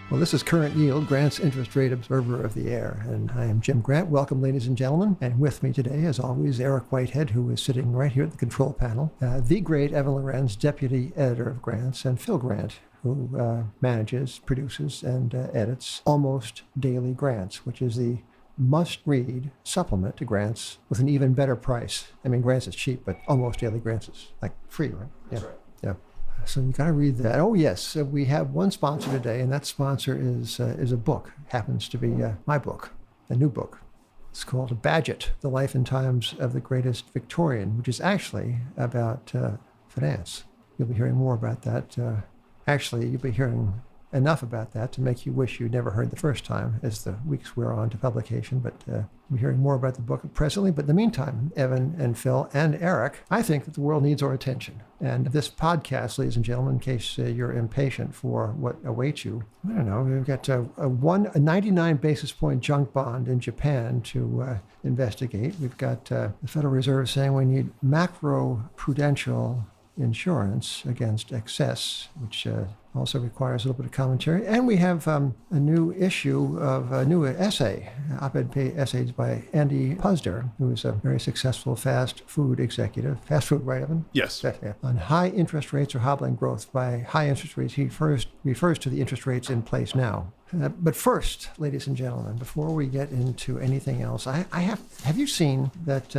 Well, this is Current Yield, Grant's interest rate observer of the air, and I am Jim Grant. Welcome, ladies and gentlemen. And with me today, as always, Eric Whitehead, who is sitting right here at the control panel, the great Evan Lorenz, deputy editor of Grant's, and Phil Grant, who manages, produces, and edits Almost Daily Grants, which is the must-read supplement to Grant's with an even better price. I mean, Grant's is cheap, but Almost Daily Grants is like free, right? That's right. Yeah. So you got to read that. Oh, yes. We have one sponsor today, and that sponsor is a book. Happens to be my book, a new book. It's called Badgett, The Life and Times of the Greatest Victorian, which is actually about finance. You'll be hearing more about that. Actually, you'll be hearing enough about that to make you wish you'd never heard the first time as the weeks wear on to publication. But we're hearing more about the book presently. But in the meantime, Evan and Phil and Eric, I think that the world needs our attention. And this podcast, ladies and gentlemen, in case you're impatient for what awaits you, I don't know, we've got a 99 basis point junk bond in Japan to investigate. We've got the Federal Reserve saying we need macroprudential insurance against excess, which also requires a little bit of commentary. And we have a new issue of a new essay, op-ed essays by Andy Puzder, who is a very successful fast food executive. Fast food, right, Evan? Yes. Yeah. On high interest rates or hobbling growth. By high interest rates, he first refers to the interest rates in place now. But first, ladies and gentlemen, before we get into anything else, have you seen that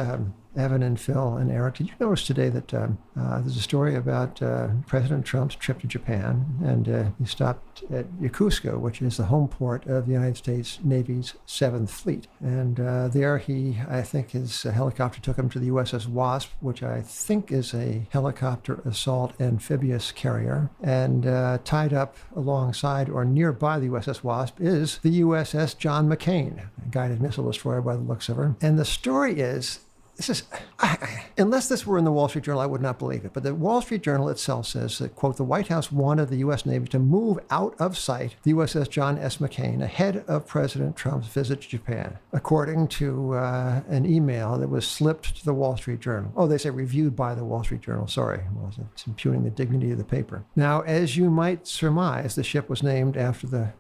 Evan and Phil and Eric, did you notice today that there's a story about President Trump's trip to Japan, and he stopped at Yokosuka, which is the home port of the United States Navy's 7th Fleet. And there I think his helicopter took him to the USS Wasp, which I think is a helicopter assault amphibious carrier, and tied up alongside or nearby the USS Wasp is the USS John McCain, a guided missile destroyer by the looks of her. And the story is, unless this were in the Wall Street Journal, I would not believe it. But the Wall Street Journal itself says that, quote, the White House wanted the U.S. Navy to move out of sight the USS John S. McCain ahead of President Trump's visit to Japan, according to an email that was slipped to the Wall Street Journal. Oh, they say reviewed by the Wall Street Journal. Sorry. Well, it's impugning the dignity of the paper. Now, as you might surmise, the ship was named after the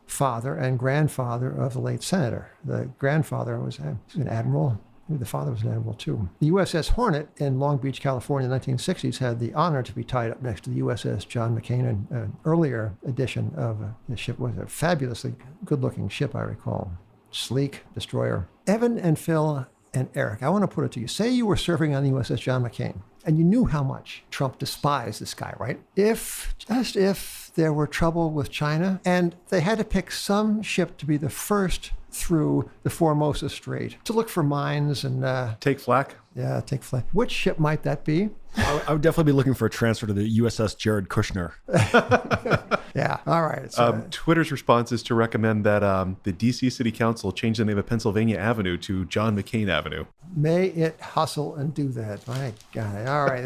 father and grandfather of the late senator. The grandfather was an admiral. The father was an admiral, too. The USS Hornet in Long Beach, California in the 1960s had the honor to be tied up next to the USS John McCain. An earlier edition of the ship was a fabulously good-looking ship, I recall. Sleek destroyer. Evan and Phil and Eric, I want to put it to you. Say you were serving on the USS John McCain, and you knew how much Trump despised this guy, right? If there were trouble with China, and they had to pick some ship to be the first through the Formosa Strait to look for mines and take flak. Yeah, take flak. Which ship might that be? I would definitely be looking for a transfer to the USS Jared Kushner. Yeah, all right. Twitter's response is to recommend that the D.C. City Council change the name of Pennsylvania Avenue to John McCain Avenue. May it hustle and do that. My God. All right,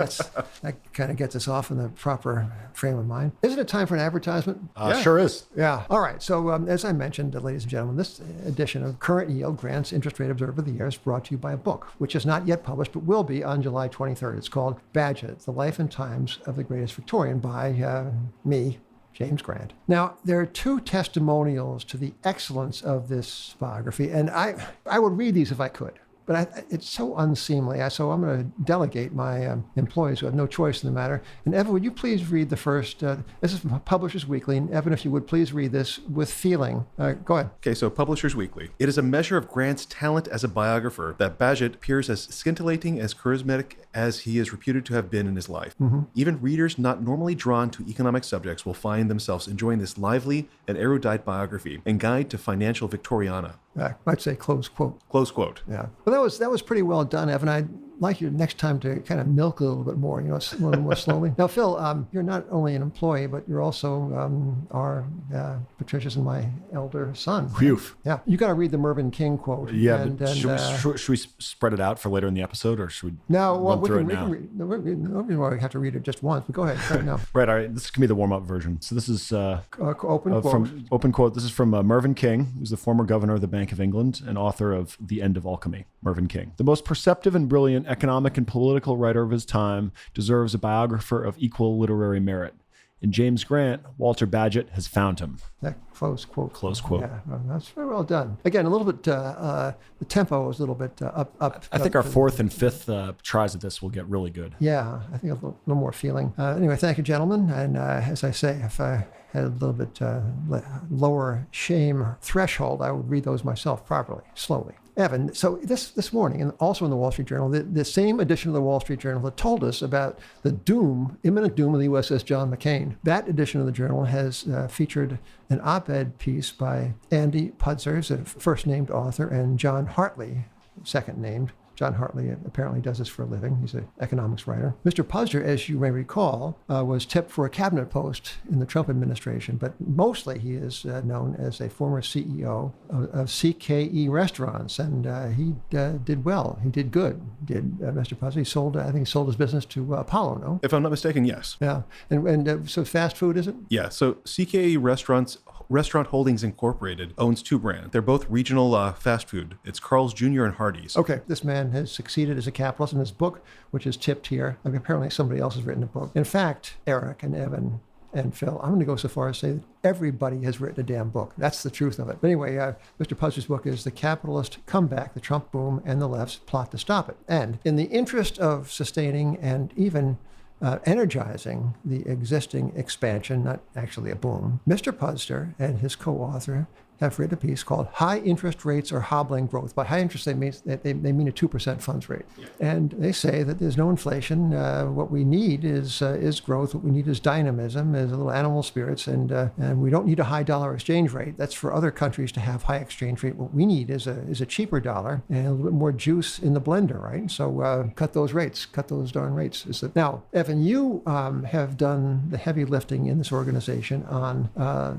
that kind of gets us off in the proper frame of mind. Isn't it time for an advertisement? Yeah. Sure is. Yeah. All right. So as I mentioned, ladies and gentlemen, this edition of Current Yield, Grant's Interest Rate Observer of the Year, is brought to you by a book, which is not yet published, but will be on July 23rd. It's called Badgett, The Life and Times of the Greatest Victorian by me, James Grant. Now, there are two testimonials to the excellence of this biography, and I would read these if I could. But it's so unseemly, so I'm going to delegate my employees who have no choice in the matter. And Evan, would you please read the first, this is from Publishers Weekly, and Evan, if you would please read this with feeling. Go ahead. Okay, so Publishers Weekly. It is a measure of Grant's talent as a biographer that Badgett appears as scintillating, as charismatic as he is reputed to have been in his life. Mm-hmm. Even readers not normally drawn to economic subjects will find themselves enjoying this lively and erudite biography and guide to financial Victoriana. I might say close quote. Close quote. Yeah. Well, that was pretty well done, Evan. I'd like you next time to kind of milk a little bit more, a little more slowly. Now, Phil, you're not only an employee, but you're also our Patricia's and my elder son. Phew. Yeah. You got to read the Mervyn King quote. Yeah. Should we spread it out for later in the episode, or should we run through it now? We have to read it just once, but go ahead right now. Right. All right. This can be the warm-up version. So this is open quote. Open quote. This is from Mervyn King, who's the former governor of the Bank of England and author of The End of Alchemy. Mervyn King, the most perceptive and brilliant economic and political writer of his time, deserves a biographer of equal literary merit. In James Grant, Walter Bagehot has found him. That close quote. Close quote. Yeah, well, that's very well done. Again, a little bit, the tempo was a little bit up. I think our fourth and fifth tries at this will get really good. Yeah, I think a little more feeling. Anyway, thank you, gentlemen. And as I say, if I had a little bit lower shame threshold, I would read those myself properly, slowly. Evan, so this morning, and also in the Wall Street Journal, the same edition of the Wall Street Journal that told us about the imminent doom of the USS John McCain, that edition of the Journal has featured an op-ed piece by Andy Pudzer, a first-named author, and John Hartley, second-named. John Hartley apparently does this for a living. He's an economics writer. Mr. Pudzer, as you may recall, was tipped for a cabinet post in the Trump administration, but mostly he is known as a former CEO of CKE Restaurants, and he did well. He did good, Mr. Pudzer. I think he sold his business to Apollo, no? If I'm not mistaken, yes. Yeah. And so fast food, is it? Yeah. So CKE Restaurant Holdings Incorporated owns two brands. They're both regional fast food. It's Carl's Jr. and Hardee's. Okay. This man has succeeded as a capitalist in his book, which is tipped here. I mean, apparently somebody else has written a book. In fact, Eric and Evan and Phil, I'm going to go so far as to say that everybody has written a damn book. That's the truth of it. But anyway, Mr. Puzzer's book is The Capitalist Comeback, the Trump Boom, and the Left's Plot to Stop It. And in the interest of sustaining and even energizing the existing expansion, not actually a boom, Mr. Pudzer and his co-author have written a piece called High Interest Rates Are Hobbling Growth. By high interest, they mean a 2% funds rate. Yeah. And they say that there's no inflation. What we need is growth. What we need is dynamism, is a little animal spirits, and we don't need a high dollar exchange rate. That's for other countries to have high exchange rate. What we need is a cheaper dollar and a little bit more juice in the blender, right? So cut those rates, cut those darn rates. Now, Evan, you have done the heavy lifting in this organization on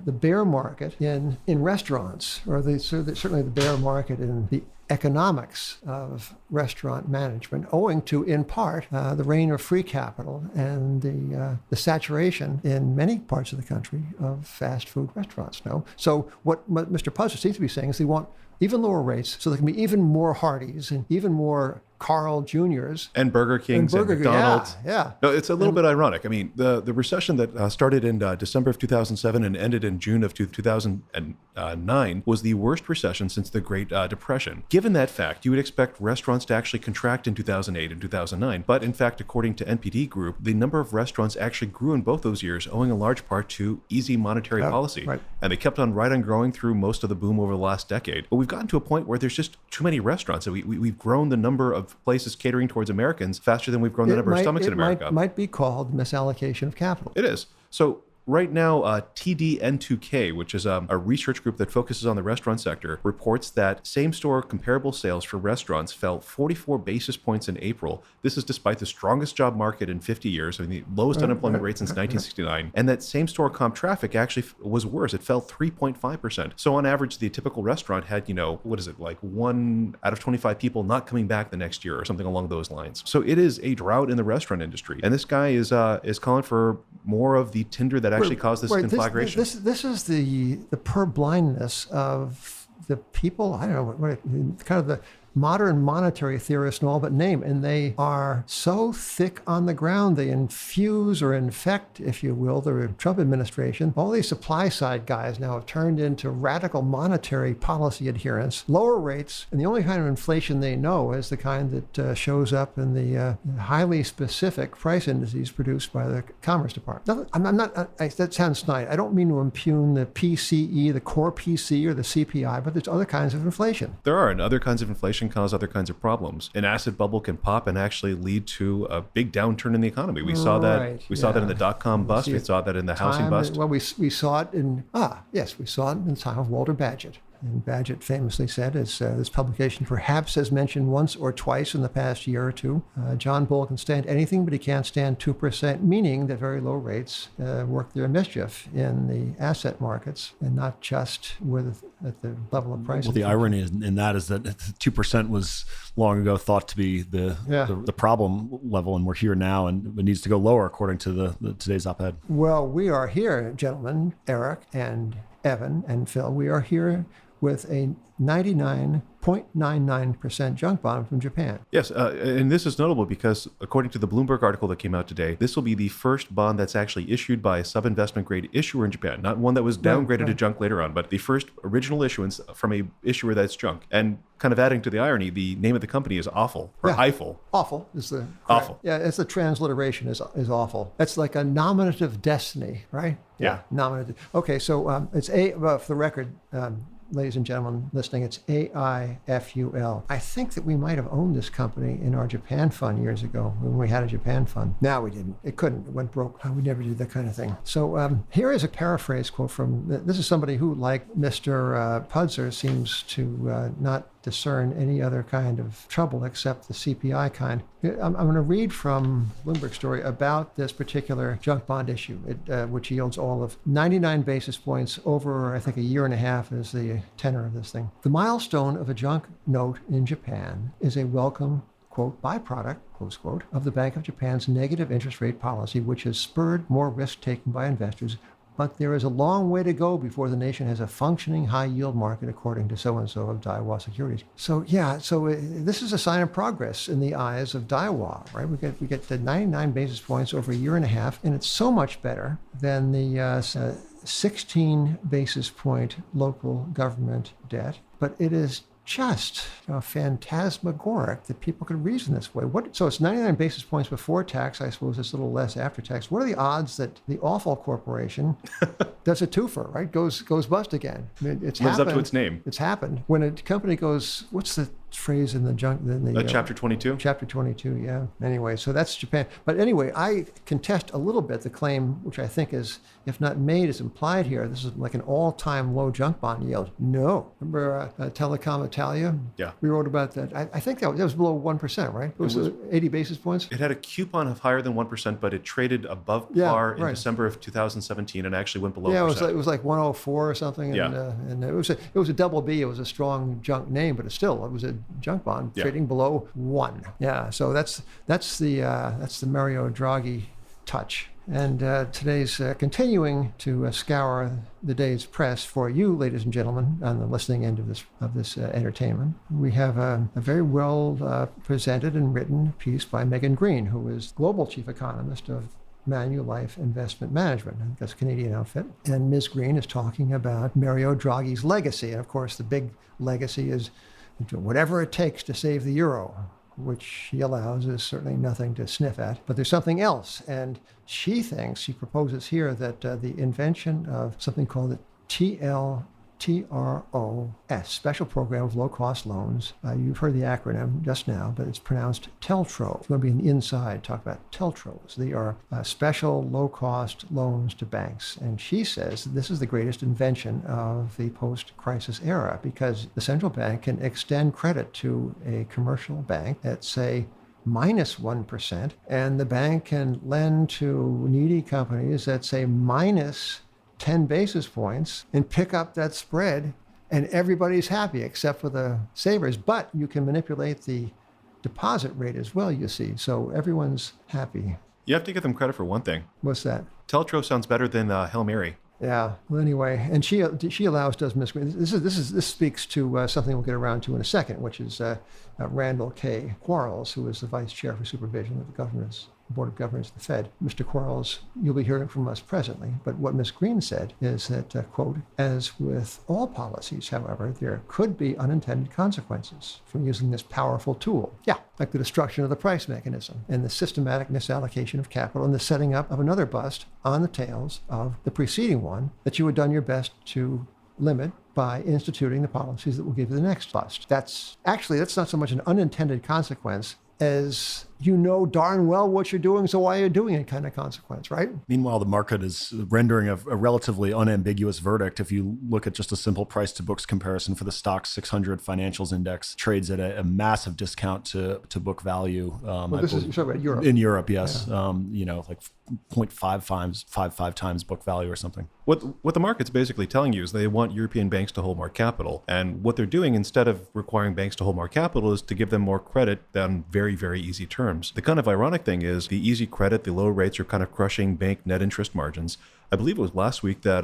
the bear market in restaurants, or certainly the bear market in the economics of restaurant management, owing to, in part, the reign of free capital and the saturation in many parts of the country of fast food restaurants. No? So what Mr. Pudzer seems to be saying is they want even lower rates so there can be even more Hardee's and even more Carl Jr.'s. And Burger Kings and McDonald's. Yeah. No, it's a little bit ironic. I mean, the recession that started in December of 2007 and ended in June of 2009 was the worst recession since the Great Depression. Given that fact, you would expect restaurants to actually contract in 2008 and 2009. But in fact, according to NPD Group, the number of restaurants actually grew in both those years, owing in large part to easy monetary policy. Right. And they kept on growing through most of the boom over the last decade. But we've gotten to a point where there's just too many restaurants. So we've grown the number of places catering towards Americans faster than we've grown the number of stomachs in America. It might be called misallocation of capital. It is. So right now, TDN2K, which is a research group that focuses on the restaurant sector, reports that same-store comparable sales for restaurants fell 44 basis points in April. This is despite the strongest job market in 50 years, the lowest unemployment rate since 1969, and that same-store comp traffic actually was worse. It fell 3.5%. So on average, the typical restaurant had, like 1 out of 25 people not coming back the next year or something along those lines. So it is a drought in the restaurant industry. And this guy is calling for more of the tinder that actually caused this conflagration. This is the purblindness of the people, I don't know, what kind of the modern monetary theorists and all but name, and they are so thick on the ground, they infuse or infect, if you will, the Trump administration. All these supply side guys now have turned into radical monetary policy adherents, lower rates, and the only kind of inflation they know is the kind that shows up in the highly specific price indices produced by the Commerce Department. That sounds snide. I don't mean to impugn the PCE, the core PC, or the CPI, but there's other kinds of inflation. There are, and other kinds of inflation cause other kinds of problems. An acid bubble can pop and actually lead to a big downturn in the economy. We saw that. We saw that in the dot-com bust. We saw that in the housing bust. Well, we saw it in we saw it in the time of Walter Bagehot. And Bagehot famously said, as this publication perhaps has mentioned once or twice in the past year or two, John Bull can stand anything, but he can't stand 2%, meaning that very low rates work their mischief in the asset markets and not just at the level of prices. Well, the irony in that is that 2% was long ago thought to be the problem level, and we're here now, and it needs to go lower according to today's op-ed. Well, we are here, gentlemen, Eric and Evan and Phil. We are here with a 99.99% junk bond from Japan. Yes, and this is notable because according to the Bloomberg article that came out today, this will be the first bond that's actually issued by a sub-investment grade issuer in Japan, not one that was downgraded to junk later on, but the first original issuance from a issuer that's junk. And kind of adding to the irony, the name of the company is Awful, or Aiful. Awful is the... Awful. Yeah, it's the transliteration is awful. That's like a nominative destiny, right? Yeah. Nominative. Okay, so it's for the record, ladies and gentlemen listening, it's AIFUL. I think that we might have owned this company in our Japan fund years ago when we had a Japan fund. Now we didn't. It couldn't. It went broke. We never did that kind of thing. So here is a paraphrase quote from, this is somebody who, like Mr. Pudzer, seems to not discern any other kind of trouble except the CPI kind. I'm going to read from Bloomberg story about this particular junk bond issue, which yields all of 99 basis points over, I think, a year and a half is the tenor of this thing. The milestone of a junk note in Japan is a welcome, quote, byproduct, close quote, of the Bank of Japan's negative interest rate policy, which has spurred more risk-taking by investors. But there is a long way to go before the nation has a functioning high-yield market, according to so-and-so of Daiwa Securities. So, this is a sign of progress in the eyes of Daiwa, right? We get the 99 basis points over a year and a half, and it's so much better than the 16 basis point local government debt. But it is just phantasmagoric that people could reason this way. So it's 99 basis points before tax. I suppose it's a little less after tax. What are the odds that the Awful Corporation does a twofer, right? Goes bust again? I mean, it's lives happened. up to its name. It's happened. When a company goes, what's the phrase in the junk? Chapter 22? Chapter 22, yeah. Anyway, so that's Japan. But anyway, I contest a little bit the claim, which I think is, if not made, is implied here. This is like an all-time low junk bond yield. No. Remember Telecom Italia? Yeah. We wrote about that. I think that was below 1%, right? It was 80 basis points? It had a coupon of higher than 1%, but it traded above par in December of 2017 and actually went below. Yeah, it was like 104 or something. And, and it was a double B. It was a strong junk name, but it was a junk bond trading below 1. Yeah, so that's the Mario Draghi touch. And today's continuing to scour the day's press for you, ladies and gentlemen, on the listening end of this entertainment. We have a very well presented and written piece by Megan Green, who is global chief economist of Manulife Investment Management. I think that's a Canadian outfit. And Ms. Green is talking about Mario Draghi's legacy. And of course, the big legacy is whatever it takes to save the euro, which he allows is certainly nothing to sniff at. But there's something else. And she proposes here that the invention of something called the TLTRO, Special Program of Low-Cost Loans. You've heard the acronym just now, but it's pronounced TLTRO. If you want to be on the inside, talk about TLTROs. They are special low-cost loans to banks. And she says this is the greatest invention of the post-crisis era because the central bank can extend credit to a commercial bank at, say, minus 1%, and the bank can lend to needy companies at, say, minus 10 basis points and pick up that spread, and everybody's happy except for the savers. But you can manipulate the deposit rate as well, you see. So everyone's happy. You have to give them credit for one thing. What's that? Teltro sounds better than Hail Mary. Yeah. Well, anyway, and she allows, does Miss Green. This speaks to something we'll get around to in a second, which is Randall K. Quarles, who is the vice chair for supervision of the Board of Governors of the Fed. Mr. Quarles, you'll be hearing from us presently, but what Ms. Green said is that, quote, as with all policies, however, there could be unintended consequences from using this powerful tool. Yeah, like the destruction of the price mechanism and the systematic misallocation of capital and the setting up of another bust on the tails of the preceding one that you had done your best to limit by instituting the policies that will give you the next bust. That's not so much an unintended consequence as you know darn well what you're doing, so why are you doing it kind of consequence, right? Meanwhile, the market is rendering a relatively unambiguous verdict. If you look at just a simple price to books comparison for the stock 600 financials index, trades at a massive discount to book value. You're talking about Europe. In Europe, yes. Yeah. Like 0.55 times book value or something. What the market's basically telling you is they want European banks to hold more capital. And what they're doing, instead of requiring banks to hold more capital, is to give them more credit on very, very easy terms. The kind of ironic thing is the easy credit, the low rates are kind of crushing bank net interest margins. I believe it was last week that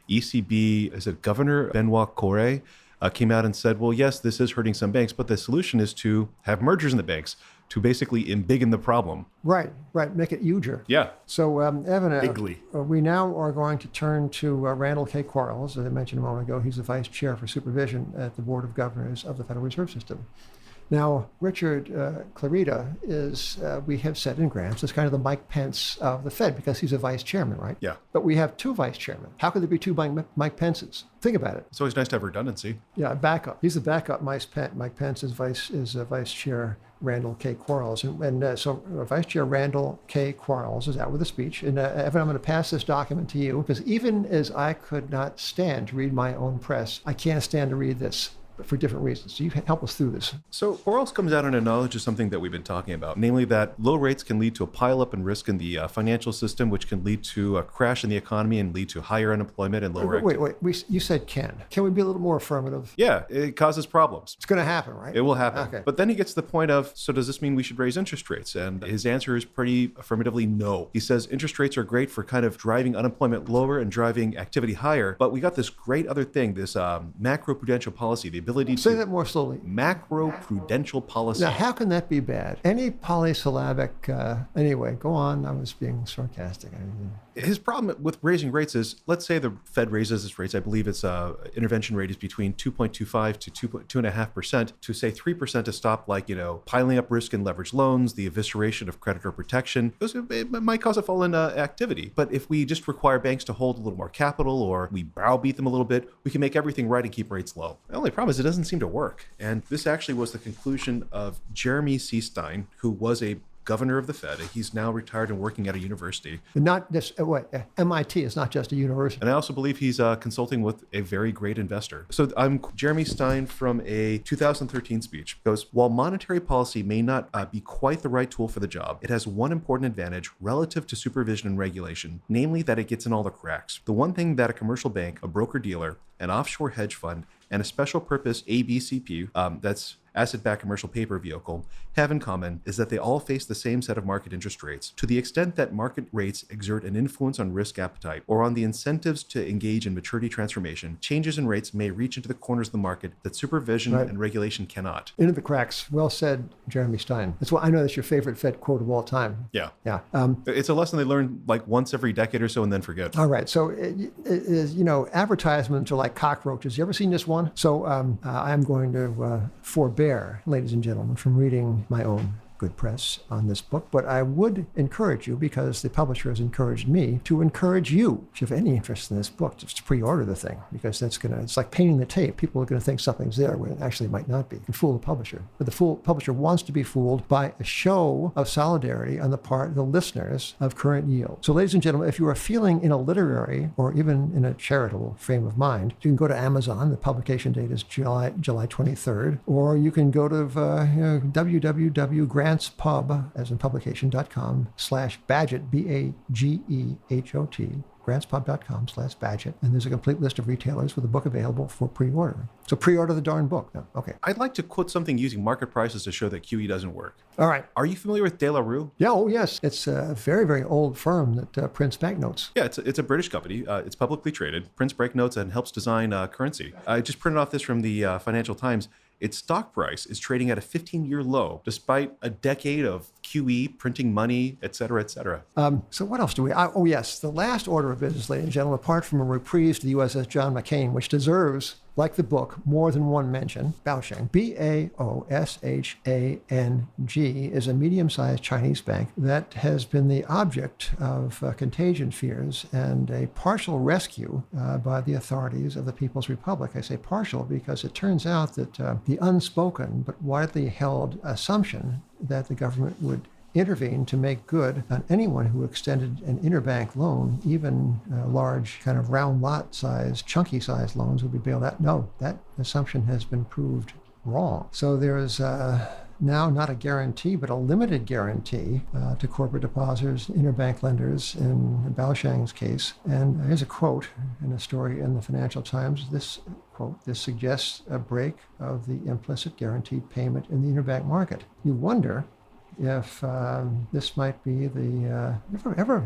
ECB, is it Governor Benoit Cœuré, came out and said, well, yes, this is hurting some banks, but the solution is to have mergers in the banks to basically embiggen the problem. Right. Make it huger. Yeah. So, Evan, Bigly. we now are going to turn to Randall K. Quarles. As I mentioned a moment ago, he's the Vice Chair for Supervision at the Board of Governors of the Federal Reserve System. Now, Richard Clarida is, we have said in Grants, is kind of the Mike Pence of the Fed because he's a vice chairman, right? Yeah. But we have two vice chairmen. How could there be two Mike Pences? Think about it. It's always nice to have redundancy. Yeah, backup. He's the backup. Mike Pence is Vice Chair Randall K. Quarles. And so Vice Chair Randall K. Quarles is out with a speech. And Evan, I'm going to pass this document to you because even as I could not stand to read my own press, I can't stand to read this. But for different reasons. So you help us through this. So Quarles comes out and acknowledges something that we've been talking about, namely that low rates can lead to a pileup in risk in the financial system, which can lead to a crash in the economy and lead to higher unemployment and lower activity. Wait. You said can. Can we be a little more affirmative? Yeah, it causes problems. It's going to happen, right? It will happen. Okay. But then he gets to the point of, so does this mean we should raise interest rates? And his answer is pretty affirmatively no. He says interest rates are great for kind of driving unemployment lower and driving activity higher. But we got this great other thing, this macroprudential policy, the ability to... Say that more slowly. Macroprudential policy. Now, how can that be bad? Any polysyllabic... anyway, go on. I was being sarcastic. His problem with raising rates is, let's say the Fed raises its rates. I believe its intervention rate is between 2.25 to 2.5% to say 3% to stop, piling up risk in leveraged loans, the evisceration of creditor protection. It might cause a fall in activity. But if we just require banks to hold a little more capital or we browbeat them a little bit, we can make everything right and keep rates low. The only problem is it doesn't seem to work. And this actually was the conclusion of Jeremy C. Stein, who was a governor of the Fed. He's now retired and working at a university. Not this. MIT is not just a university. And I also believe he's consulting with a very great investor. So I'm Jeremy Stein from a 2013 speech. It goes, while monetary policy may not be quite the right tool for the job, it has one important advantage relative to supervision and regulation, namely that it gets in all the cracks. The one thing that a commercial bank, a broker-dealer, an offshore hedge fund, and a special purpose ABCP, that's asset-backed commercial paper vehicle, have in common is that they all face the same set of market interest rates. To the extent that market rates exert an influence on risk appetite or on the incentives to engage in maturity transformation, changes in rates may reach into the corners of the market that supervision and regulation cannot. Into the cracks. Well said, Jeremy Stein. That's why I know that's your favorite Fed quote of all time. Yeah. Yeah. It's a lesson they learn once every decade or so and then forget. All right. So, advertisements are like cockroaches. You ever seen this one? So I'm going to forbear, ladies and gentlemen, from reading my own good press on this book, but I would encourage you, because the publisher has encouraged me, to encourage you, if you have any interest in this book, just to pre-order the thing, because it's like painting the tape. People are going to think something's there when it actually might not be, and fool the publisher. But the publisher wants to be fooled by a show of solidarity on the part of the listeners of Current Yield. So, ladies and gentlemen, if you are feeling in a literary or even in a charitable frame of mind, you can go to Amazon. The publication date is July 23rd, or you can go to www.grantspub, as in publication.com/Bagehot, BAGEHOT, grantspub.com/Bagehot, and there's a complete list of retailers with a book available for pre-order. So pre-order the darn book. No, okay. I'd like to quote something using market prices to show that QE doesn't work. All right. Are you familiar with De La Rue? Yeah, oh yes. It's a very, very old firm that prints banknotes. Yeah, it's a British company. It's publicly traded, prints banknotes, and helps design currency. I just printed off this from the Financial Times. Its stock price is trading at a 15-year low, despite a decade of QE, printing money, et cetera, et cetera. So what else do we... oh, yes. The last order of business, ladies and gentlemen, apart from a reprise to the USS John McCain, which deserves, like the book, more than one mention, Baoshang, BAOSHANG, is a medium-sized Chinese bank that has been the object of contagion fears and a partial rescue by the authorities of the People's Republic. I say partial because it turns out that the unspoken but widely held assumption that the government would intervene to make good on anyone who extended an interbank loan, even large kind of round lot size, chunky size loans would be bailed out. No, that assumption has been proved wrong. So there is now not a guarantee, but a limited guarantee to corporate depositors, interbank lenders in Baoshang's case. And here's a quote in a story in the Financial Times. This quote, "This suggests a break of the implicit guaranteed payment in the interbank market." You wonder if this might be the... ever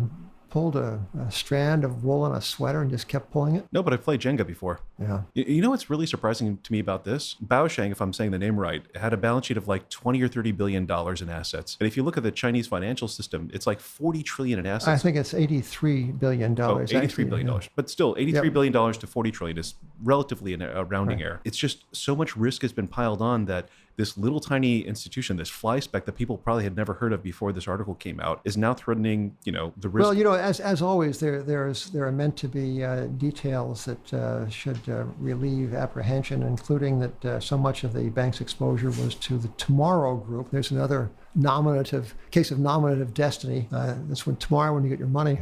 pulled a strand of wool on a sweater and just kept pulling it? No, but I've played Jenga before. Yeah. You know what's really surprising to me about this? Baosheng, if I'm saying the name right, had a balance sheet of like 20 or 30 billion dollars in assets. And if you look at the Chinese financial system, it's like 40 trillion in assets. I think it's $83 billion. Oh, $83 billion. Yeah. But still, $83 billion to 40 trillion is relatively a rounding error. It's just so much risk has been piled on that this little tiny institution, this fly speck that people probably had never heard of before this article came out, is now threatening, the risk. Well, as always, there are meant to be details that should relieve apprehension, including that so much of the bank's exposure was to the Tomorrow Group. There's another case of nominative destiny. That's tomorrow when you get your money.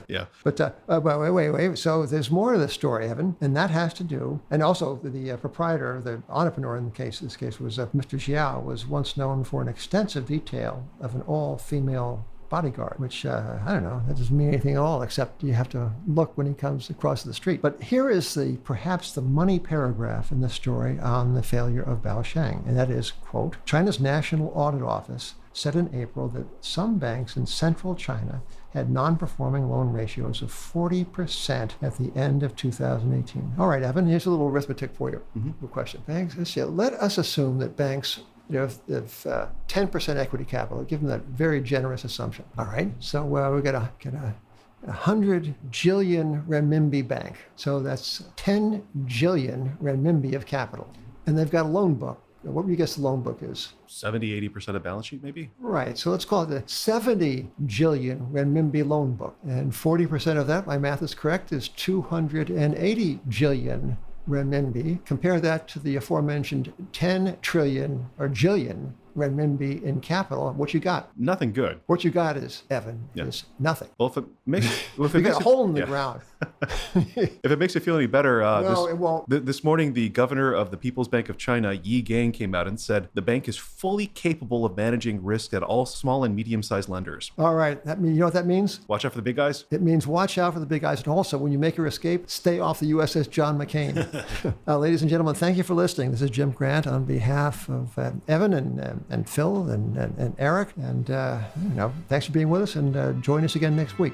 Yeah. But wait. So there's more to the story, Evan, and that has to do, and also the proprietor, the entrepreneur in this case was Mr. Xiao, was once known for an extensive detail of an all-female bodyguard, which, I don't know, that doesn't mean anything at all, except you have to look when he comes across the street. But here is perhaps the money paragraph in the story on the failure of Baosheng, and that is, quote, China's National Audit Office said in April that some banks in central China had non-performing loan ratios of 40% at the end of 2018. All right, Evan, here's a little arithmetic for you. Good question. Let us assume that banks if 10% equity capital, give them that very generous assumption. All right, so we got a 100 jillion renminbi bank. So that's 10 jillion renminbi of capital. And they've got a loan book. What do you guess the loan book is? 70-80% of balance sheet, maybe? Right. So let's call it the 70 jillion renminbi loan book. And 40% of that, my math is correct, is 280 jillion renminbi. Compare that to the aforementioned 10 trillion or jillion renminbi in capital. What you got? Nothing good. What you got is, Evan, is nothing. Well, if it makes you got a hole in the ground. If it makes you feel any better, it won't. This morning, the governor of the People's Bank of China, Yi Gang, came out and said the bank is fully capable of managing risk at all small and medium-sized lenders. All right. You know what that means? Watch out for the big guys. It means watch out for the big guys. And also, when you make your escape, stay off the USS John McCain. Ladies and gentlemen, thank you for listening. This is Jim Grant on behalf of Evan and Phil and Eric. And, thanks for being with us, and join us again next week.